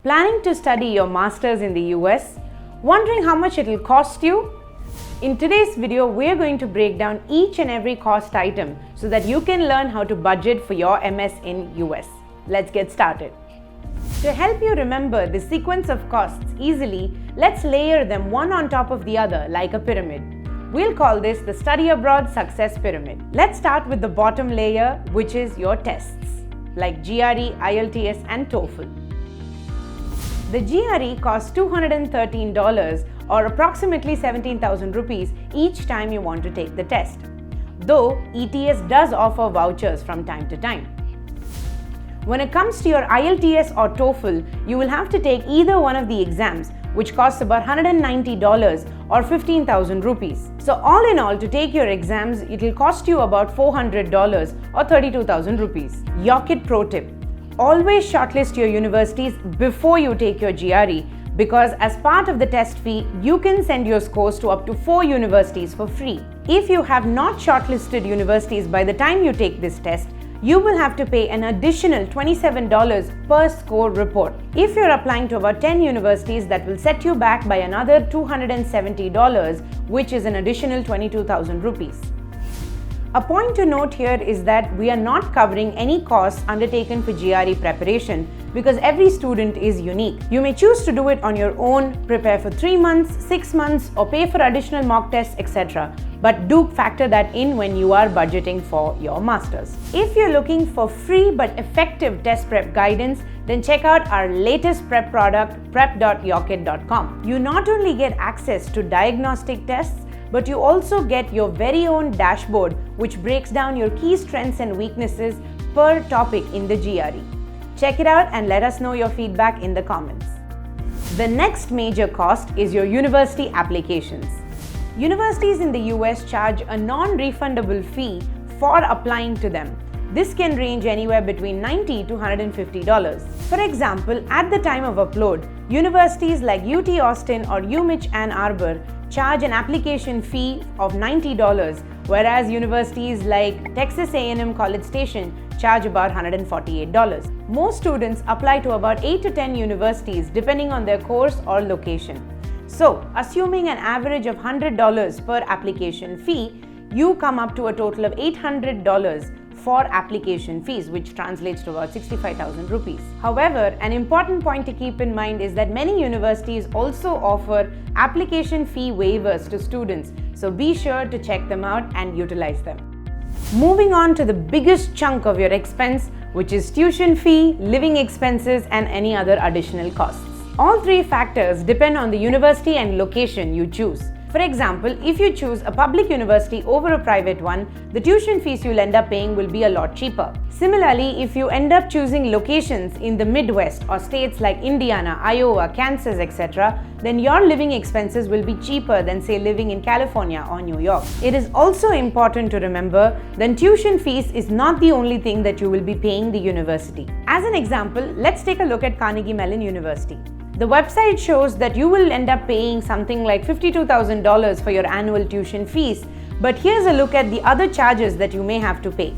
Planning to study your masters in the US? Wondering how much it'll cost you? In today's video, we're going to break down each and every cost item so that you can learn how to budget for your MS in US. Let's get started. To help you remember the sequence of costs easily, let's layer them one on top of the other like a pyramid. We'll call this the Study Abroad Success Pyramid. Let's start with the bottom layer, which is your tests like GRE, IELTS and TOEFL. The GRE costs $213 or approximately 17,000 rupees each time you want to take the test, though ETS does offer vouchers from time to time. When it comes to your IELTS or TOEFL, you will have to take either one of the exams, which costs about $190 or 15,000 rupees. So all in all, to take your exams, it will cost you about $400 or 32,000 rupees. Yocket Pro Tip: always shortlist your universities before you take your GRE, because as part of the test fee, you can send your scores to up to 4 universities for free. If you have not shortlisted universities by the time you take this test, you will have to pay an additional $27 per score report. If you're applying to about 10 universities, that will set you back by another $270, which is an additional 22,000 rupees. A point to note here is that we are not covering any costs undertaken for GRE preparation because every student is unique. You may choose to do it on your own, prepare for 3 months, 6 months, or pay for additional mock tests, etc. But do factor that in when you are budgeting for your masters. If you're looking for free but effective test prep guidance, then check out our latest prep product, prep.yocket.com. You not only get access to diagnostic tests, but you also get your very own dashboard which breaks down your key strengths and weaknesses per topic in the GRE. Check it out and let us know your feedback in the comments. The next major cost is your university applications. Universities in the US charge a non-refundable fee for applying to them. This can range anywhere between $90 to $150. For example, at the time of upload, universities like UT Austin or UMich Ann Arbor charge an application fee of $90, whereas universities like Texas A&M College Station charge about $148. Most students apply to about 8 to 10 universities depending on their course or location. So, assuming an average of $100 per application fee, you come up to a total of $800 for application fees, which translates to about 65,000 rupees. However, an important point to keep in mind is that many universities also offer application fee waivers to students, so be sure to check them out and utilize them. Moving on to the biggest chunk of your expense, which is tuition fee, living expenses, and any other additional costs. All three factors depend on the university and location you choose. For example, if you choose a public university over a private one, the tuition fees you'll end up paying will be a lot cheaper. Similarly, if you end up choosing locations in the Midwest or states like Indiana, Iowa, Kansas, etc., then your living expenses will be cheaper than, say, living in California or New York. It is also important to remember that tuition fees is not the only thing that you will be paying the university. As an example, let's take a look at Carnegie Mellon University. The website shows that you will end up paying something like $52,000 for your annual tuition fees, but here's a look at the other charges that you may have to pay.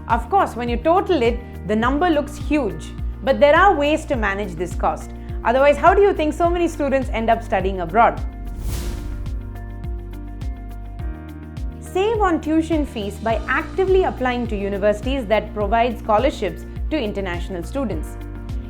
Of course, when you total it, the number looks huge, but there are ways to manage this cost. Otherwise, how do you think so many students end up studying abroad? Save on tuition fees by actively applying to universities that provide scholarships to international students.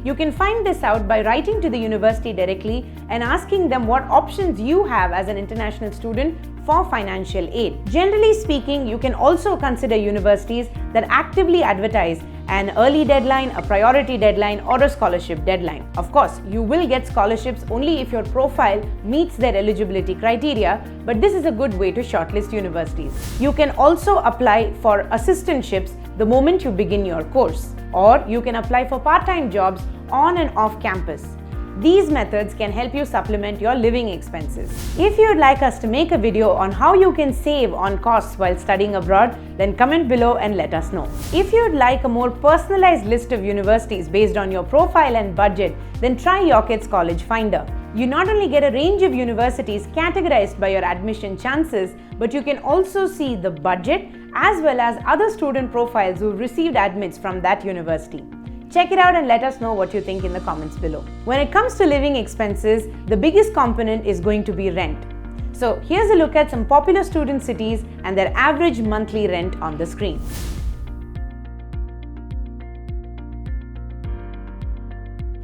You can find this out by writing to the university directly and asking them what options you have as an international student for financial aid. Generally speaking, you can also consider universities that actively advertise an early deadline, a priority deadline, or a scholarship deadline. Of course, you will get scholarships only if your profile meets their eligibility criteria, but this is a good way to shortlist universities. You can also apply for assistantships the moment you begin your course, or you can apply for part-time jobs on and off campus. These methods can help you supplement your living expenses. If you'd like us to make a video on how you can save on costs while studying abroad, then comment below and let us know. If you'd like a more personalized list of universities based on your profile and budget, then try Yocket's College Finder. You not only get a range of universities categorized by your admission chances, but you can also see the budget as well as other student profiles who received admits from that university. Check it out and let us know what you think in the comments below. When it comes to living expenses, the biggest component is going to be rent. So here's a look at some popular student cities and their average monthly rent on the screen.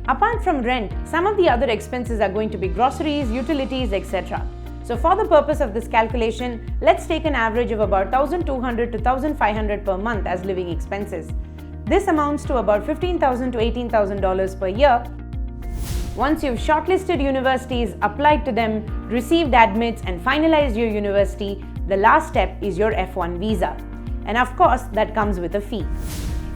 Apart from rent, some of the other expenses are going to be groceries, utilities, etc. So for the purpose of this calculation, let's take an average of about $1,200 to $1,500 per month as living expenses. This amounts to about $15,000 to $18,000 per year. Once you've shortlisted universities, applied to them, received admits and finalized your university, the last step is your F1 visa. And of course, that comes with a fee.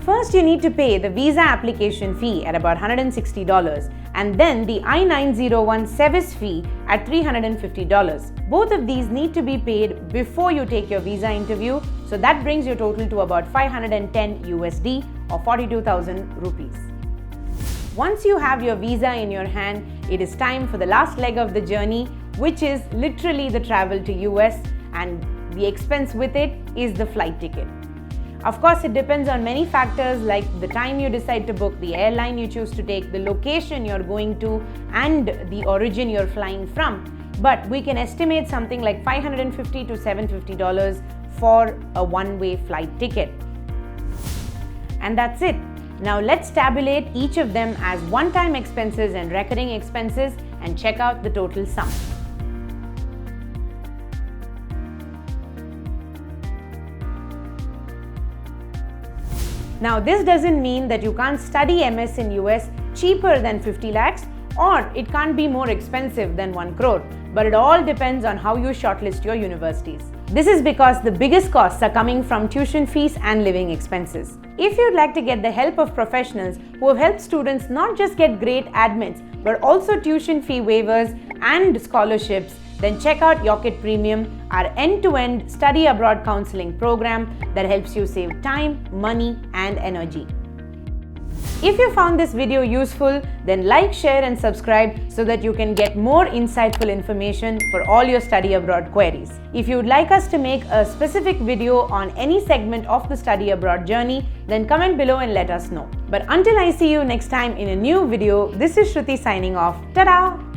First, you need to pay the visa application fee at about $160 and then the I-901 SEVIS fee at $350. Both of these need to be paid before you take your visa interview, so that brings your total to about 510 USD or 42,000 rupees. Once you have your visa in your hand, it is time for the last leg of the journey, which is literally the travel to US, and the expense with it is the flight ticket. Of course, it depends on many factors like the time you decide to book, the airline you choose to take, the location you're going to, and the origin you're flying from. But we can estimate something like $550 to $750 for a one-way flight ticket. And that's it. Now let's tabulate each of them as one-time expenses and recurring expenses and check out the total sum. Now this doesn't mean that you can't study MS in US cheaper than 50 lakhs or it can't be more expensive than 1 crore, but it all depends on how you shortlist your universities. This is because the biggest costs are coming from tuition fees and living expenses. If you'd like to get the help of professionals who have helped students not just get great admits, but also tuition fee waivers and scholarships, then check out Yocket Premium, our end-to-end study abroad counseling program that helps you save time, money, and energy. If you found this video useful, then like, share, and subscribe so that you can get more insightful information for all your study abroad queries. If you would like us to make a specific video on any segment of the study abroad journey, then comment below and let us know. But until I see you next time in a new video, this is Shruti signing off. Ta-da!